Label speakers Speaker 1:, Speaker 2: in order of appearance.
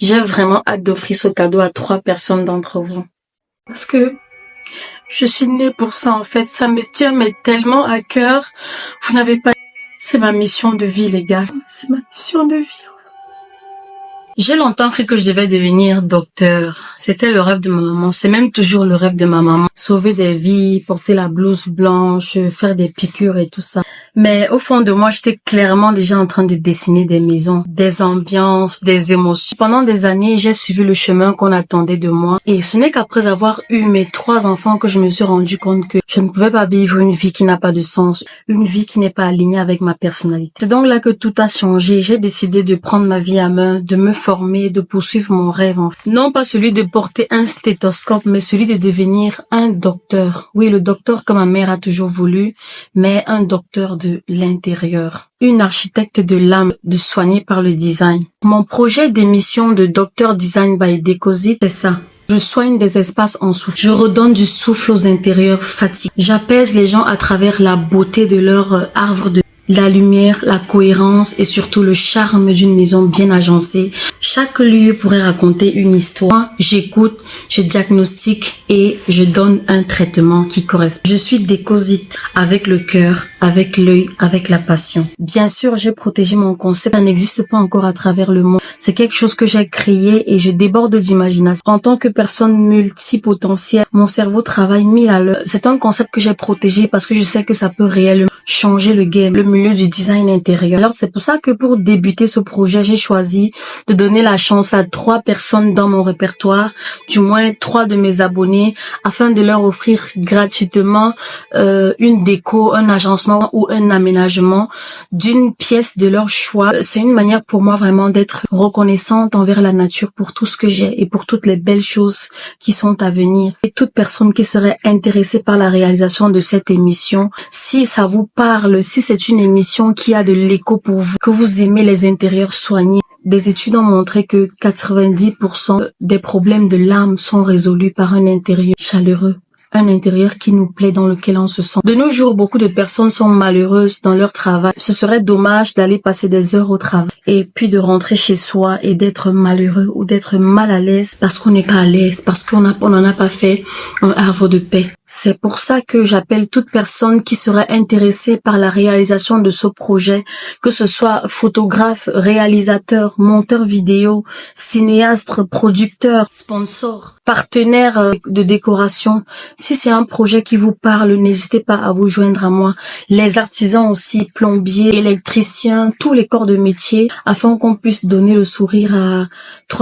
Speaker 1: J'ai vraiment hâte d'offrir ce cadeau à 3 personnes d'entre vous. Parce que je suis née pour ça en fait. Ça me tient mais tellement à cœur. Vous n'avez pas... C'est ma mission de vie les gars. C'est ma mission de vie. J'ai longtemps cru que je devais devenir docteur. C'était le rêve de ma maman. C'est même toujours le rêve de ma maman. Sauver des vies, porter la blouse blanche, faire des piqûres et tout ça. Mais au fond de moi, j'étais clairement déjà en train de dessiner des maisons, des ambiances, des émotions. Pendant des années, j'ai suivi le chemin qu'on attendait de moi. Et ce n'est qu'après avoir eu mes 3 enfants que je me suis rendu compte que je ne pouvais pas vivre une vie qui n'a pas de sens, une vie qui n'est pas alignée avec ma personnalité. C'est donc là que tout a changé. J'ai décidé de prendre ma vie à main, de me former, de poursuivre mon rêve. Non pas celui de porter un stéthoscope, mais celui de devenir un docteur. Oui, le docteur que ma mère a toujours voulu, mais un docteur de l'intérieur. Une architecte de l'âme, de soigner par le design. Mon projet d'émission de Docteur Design by Decosit, c'est ça. Je soigne des espaces en souffle. Je redonne du souffle aux intérieurs fatigués. J'apaise les gens à travers la beauté de leur arbre de la lumière, la cohérence et surtout le charme d'une maison bien agencée. Chaque lieu pourrait raconter une histoire. J'écoute, je diagnostique et je donne un traitement qui correspond. Je suis Decosit avec le cœur, avec l'œil, avec la passion. Bien sûr, j'ai protégé mon concept. Ça n'existe pas encore à travers le monde. C'est quelque chose que j'ai créé et je déborde d'imagination. En tant que personne multipotentielle, mon cerveau travaille 1000 à l'heure. C'est un concept que j'ai protégé parce que je sais que ça peut réellement changer le game, le milieu du design intérieur. Alors c'est pour ça que pour débuter ce projet, j'ai choisi de donner la chance à 3 personnes dans mon répertoire, du moins 3 de mes abonnés, afin de leur offrir gratuitement une déco, un agencement ou un aménagement d'une pièce de leur choix. C'est une manière pour moi vraiment d'être reconnaissante envers la nature pour tout ce que j'ai et pour toutes les belles choses qui sont à venir. Et toute personne qui serait intéressée par la réalisation de cette émission, si ça vous parle, si c'est une émission qui a de l'écho pour vous, que vous aimez les intérieurs soignés, des études ont montré que 90% des problèmes de l'âme sont résolus par un intérieur chaleureux. Un intérieur qui nous plaît, dans lequel on se sent. De nos jours, beaucoup de personnes sont malheureuses dans leur travail. Ce serait dommage d'aller passer des heures au travail et puis de rentrer chez soi et d'être malheureux ou d'être mal à l'aise parce qu'on n'est pas à l'aise, parce qu'on n'en a pas fait un havre de paix. C'est pour ça que j'appelle toute personne qui serait intéressée par la réalisation de ce projet, que ce soit photographe, réalisateur, monteur vidéo, cinéaste, producteur, sponsor, partenaire de décoration. Si c'est un projet qui vous parle, n'hésitez pas à vous joindre à moi. Les artisans aussi, plombiers, électriciens, tous les corps de métier, afin qu'on puisse donner le sourire à 3